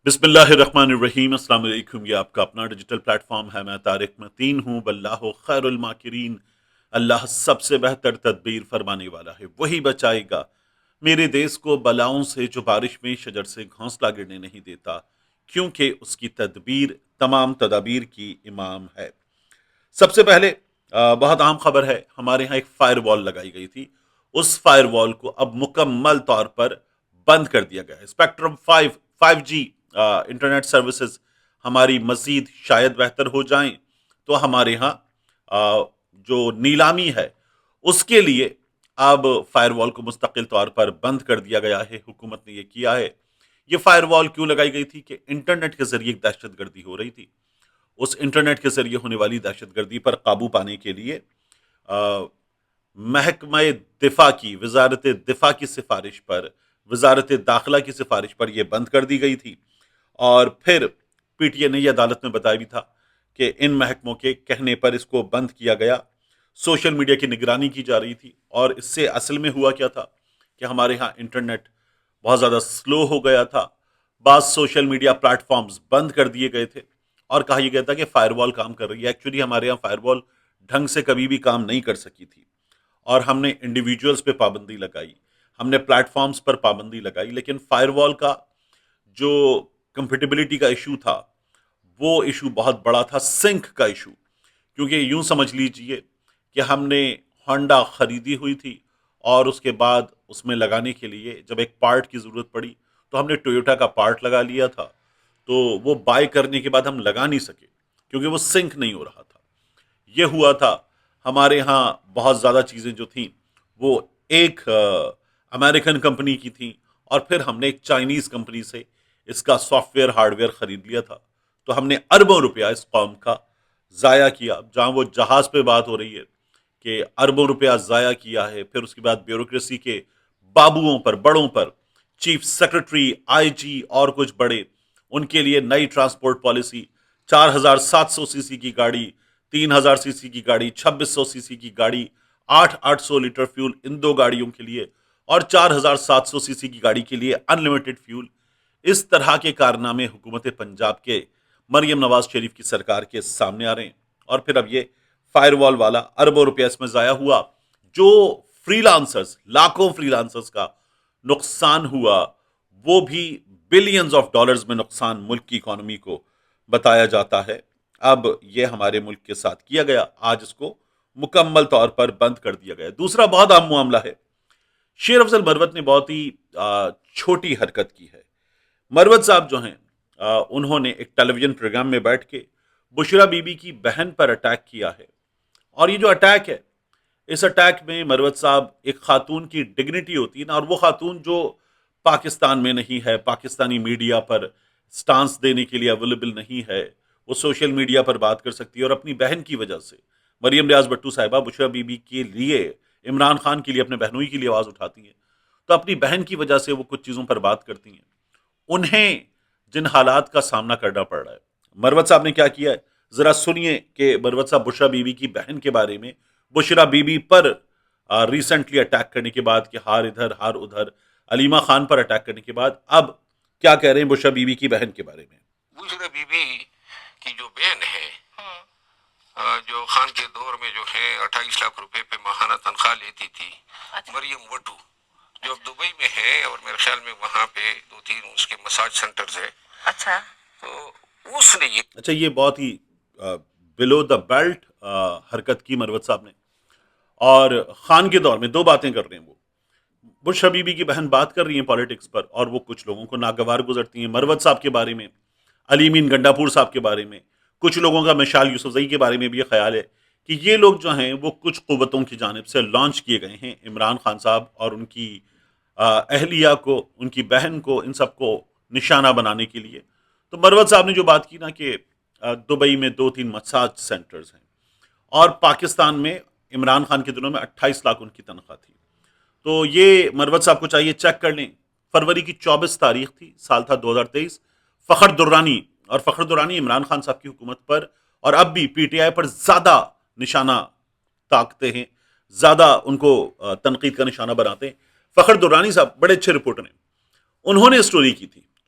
بسم اللہ الرحمن الرحیم۔ السلام علیکم۔ یہ آپ کا اپنا ڈیجیٹل پلیٹ فارم ہے۔ میں طارق متین ہوں۔ واللہ خیر الماکرین۔ اللہ سب سے بہتر تدبیر فرمانے والا ہے، وہی بچائے گا میرے دیس کو بلاؤں سے جو بارش میں شجر سے گھونسلہ گرنے نہیں دیتا، کیونکہ اس کی تدبیر تمام تدابیر کی امام ہے۔ سب سے پہلے بہت اہم خبر ہے، ہمارے ہاں ایک فائر وال لگائی گئی تھی، اس فائر وال کو اب مکمل طور پر بند کر دیا گیا ہے۔ اسپیکٹرم 5G انٹرنیٹ سروسز ہماری مزید شاید بہتر ہو جائیں تو ہمارے ہاں جو نیلامی ہے اس کے لیے اب فائر وال کو مستقل طور پر بند کر دیا گیا ہے۔ حکومت نے یہ کیا ہے۔ یہ فائر وال کیوں لگائی گئی تھی کہ انٹرنیٹ کے ذریعے ایک دہشت گردی ہو رہی تھی۔ اس انٹرنیٹ کے ذریعے ہونے والی دہشت گردی پر قابو پانے کے لیے محکمہ دفاع کی وزارت دفاع کی سفارش پر، وزارت داخلہ کی سفارش پر یہ بند کر دی گئی تھی۔ اور پھر پی ٹی اے نے یہ عدالت میں بتایا بھی تھا کہ ان محکموں کے کہنے پر اس کو بند کیا گیا۔ سوشل میڈیا کی نگرانی کی جا رہی تھی، اور اس سے اصل میں ہوا کیا تھا کہ ہمارے ہاں انٹرنیٹ بہت زیادہ سلو ہو گیا تھا۔ بعض سوشل میڈیا پلیٹ فارمز بند کر دیے گئے تھے اور کہا یہ گیا تھا کہ فائر وال کام کر رہی ہے۔ ایکچولی ہمارے یہاں فائر وال ڈھنگ سے کبھی بھی کام نہیں کر سکی تھی، اور ہم نے انڈیویجولز پہ پابندی لگائی، ہم نے پلیٹ فارمز پر پابندی لگائی، لیکن فائر وال کا جو کمپیٹیبلٹی کا ایشو تھا وہ ایشو بہت بڑا تھا، سنک کا ایشو۔ کیونکہ یوں سمجھ لیجئے کہ ہم نے ہونڈا خریدی ہوئی تھی، اور اس کے بعد اس میں لگانے کے لیے جب ایک پارٹ کی ضرورت پڑی تو ہم نے ٹویوٹا کا پارٹ لگا لیا تھا، تو وہ بائی کرنے کے بعد ہم لگا نہیں سکے کیونکہ وہ سنک نہیں ہو رہا تھا۔ یہ ہوا تھا ہمارے ہاں بہت زیادہ چیزیں جو تھیں وہ ایک امریکن کمپنی کی تھیں، اور پھر ہم نے ایک چائنیز کمپنی سے اس کا سافٹ ویئر ہارڈ ویئر خرید لیا تھا۔ تو ہم نے اربوں روپیہ اس قوم کا ضائع کیا۔ جہاں وہ جہاز پہ بات ہو رہی ہے کہ اربوں روپیہ ضائع کیا ہے، پھر اس کے بعد بیوروکریسی کے بابوؤں پر، بڑوں پر، چیف سیکرٹری، آئی جی اور کچھ بڑے، ان کے لیے نئی ٹرانسپورٹ پالیسی، 4700 cc کی گاڑی، 3000 cc کی گاڑی، 2600 cc کی گاڑی، 800 لیٹر فیول ان دو گاڑیوں کے لیے، اور 4700 cc کی گاڑی کے لیے انلمیٹڈ فیول۔ اس طرح کے کارنامے حکومت پنجاب کے مریم نواز شریف کی سرکار کے سامنے آ رہے ہیں، اور پھر اب یہ فائر وال والا اربوں روپیہ اس میں ضائع ہوا۔ جو فری لانسرز، لاکھوں فری لانسرز کا نقصان ہوا، وہ بھی بلینز آف ڈالرز میں نقصان ملک کی اکانومی کو بتایا جاتا ہے۔ اب یہ ہمارے ملک کے ساتھ کیا گیا، آج اس کو مکمل طور پر بند کر دیا گیا۔ دوسرا بہت اہم معاملہ ہے، شیر افضل مروت نے بہت ہی چھوٹی حرکت کی ہے۔ مروت صاحب جو ہیں انہوں نے ایک ٹیلی ویژن پروگرام میں بیٹھ کے بشرا بی بی کی بہن پر اٹیک کیا ہے، اور یہ جو اٹیک ہے، اس اٹیک میں مروت صاحب، ایک خاتون کی ڈگنیٹی ہوتی ہے نا، اور وہ خاتون جو پاکستان میں نہیں ہے، پاکستانی میڈیا پر سٹانس دینے کے لیے اویلیبل نہیں ہے، وہ سوشل میڈیا پر بات کر سکتی ہے، اور اپنی بہن کی وجہ سے، مریم ریاض بٹو صاحبہ بشرا بی بی کے لیے، عمران خان کے لیے، اپنے بہنوئی کے لیے آواز اٹھاتی ہیں، تو اپنی بہن کی وجہ سے وہ کچھ چیزوں پر بات کرتی ہیں۔ انہیں جن حالات کا سامنا کرنا پڑ رہا ہے، مروت صاحب نے کیا کیا ہے، ذرا سنیے کہ مروت صاحب بشرا بی بی کی بہن کے بارے میں، بشرا بی بی پر ریسنٹلی اٹیک کرنے کے بعد کہ ہار ادھر ہار ادھر، علیمہ خان پر اٹیک کرنے کے بعد اب کیا کہہ رہے ہیں بشرا بی بی کی بہن کے بارے میں۔ بشرا بی بی کی جو بہن ہے، جو خان کے دور میں جو ہے 28 لاکھ روپے پہ ماہانہ تنخواہ لیتی تھی، مریم وٹو، جو اب دبئی میں ہے، اور میرے خیال میں وہاں پہ 2-3 اس کے مساج سینٹرز ہے۔ اچھا، تو اس نے یہ بہت ہی بلو دا بیلٹ حرکت کی مروت صاحب نے، اور خان کے دور میں دو باتیں کر رہے ہیں وہ، بشرا بی بی کی بہن بات کر رہی ہیں پالیٹکس پر، اور وہ کچھ لوگوں کو ناگوار گزرتی ہیں۔ مروت صاحب کے بارے میں، علی مین گنڈاپور صاحب کے بارے میں، کچھ لوگوں کا مشال یوسفزئی کے بارے میں بھی یہ خیال ہے کہ یہ لوگ جو ہیں وہ کچھ قوتوں کی جانب سے لانچ کیے گئے ہیں، عمران خان صاحب اور ان کی اہلیہ کو، ان کی بہن کو، ان سب کو نشانہ بنانے کے لیے۔ تو مروت صاحب نے جو بات کی نا کہ دبئی میں 2-3 مساج سینٹرز ہیں، اور پاکستان میں عمران خان کے دنوں میں 28 لاکھ ان کی تنخواہ تھی، تو یہ مروت صاحب کو چاہیے چیک کر لیں۔ فروری کی 24 تاریخ تھی، سال تھا 2023۔ فخر درانی، اور فخر درانی عمران خان صاحب کی حکومت پر اور اب بھی پی ٹی آئی پر زیادہ نشانہ تاکتے ہیں، زیادہ ان کو تنقید کا نشانہ بناتے ہیں۔ فخر درانی صاحب بڑے اچھے رپورٹر ہیں، انہوں نے اسٹوری کی تھی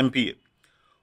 MPA,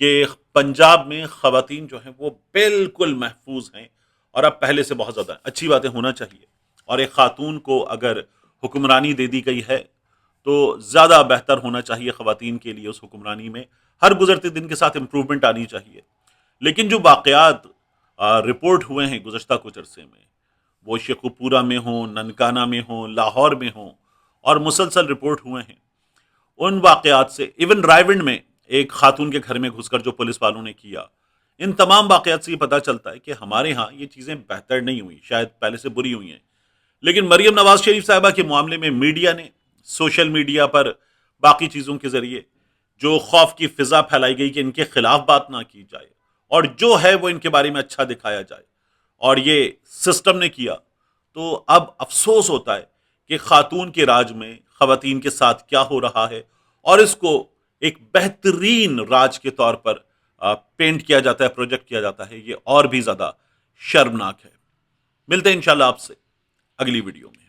کہ پنجاب میں خواتین جو ہیں وہ بالکل محفوظ ہیں، اور اب پہلے سے بہت زیادہ اچھی باتیں ہونا چاہیے، اور ایک خاتون کو اگر حکمرانی دے دی گئی ہے تو زیادہ بہتر ہونا چاہیے خواتین کے لیے اس حکمرانی میں، ہر گزرتے دن کے ساتھ امپروومنٹ آنی چاہیے۔ لیکن جو واقعات رپورٹ ہوئے ہیں گزشتہ کچھ عرصے میں، وہ شیخو پورہ میں ہوں، ننکانہ میں ہوں، لاہور میں ہوں، اور مسلسل رپورٹ ہوئے ہیں، ان واقعات سے، ایون رائے ونڈ میں ایک خاتون کے گھر میں گھس کر جو پولیس والوں نے کیا، ان تمام واقعات سے یہ پتہ چلتا ہے کہ ہمارے ہاں یہ چیزیں بہتر نہیں ہوئی، شاید پہلے سے بری ہوئی ہیں۔ لیکن مریم نواز شریف صاحبہ کے معاملے میں میڈیا نے، سوشل میڈیا پر باقی چیزوں کے ذریعے جو خوف کی فضا پھیلائی گئی کہ ان کے خلاف بات نہ کی جائے اور جو ہے وہ ان کے بارے میں اچھا دکھایا جائے، اور یہ سسٹم نے کیا، تو اب افسوس ہوتا ہے کہ خاتون کے راج میں خواتین کے ساتھ کیا ہو رہا ہے، اور اس کو ایک بہترین راج کے طور پر پینٹ کیا جاتا ہے، پروجیکٹ کیا جاتا ہے۔ یہ اور بھی زیادہ شرمناک ہے۔ ملتے ہیں انشاءاللہ آپ سے اگلی ویڈیو میں۔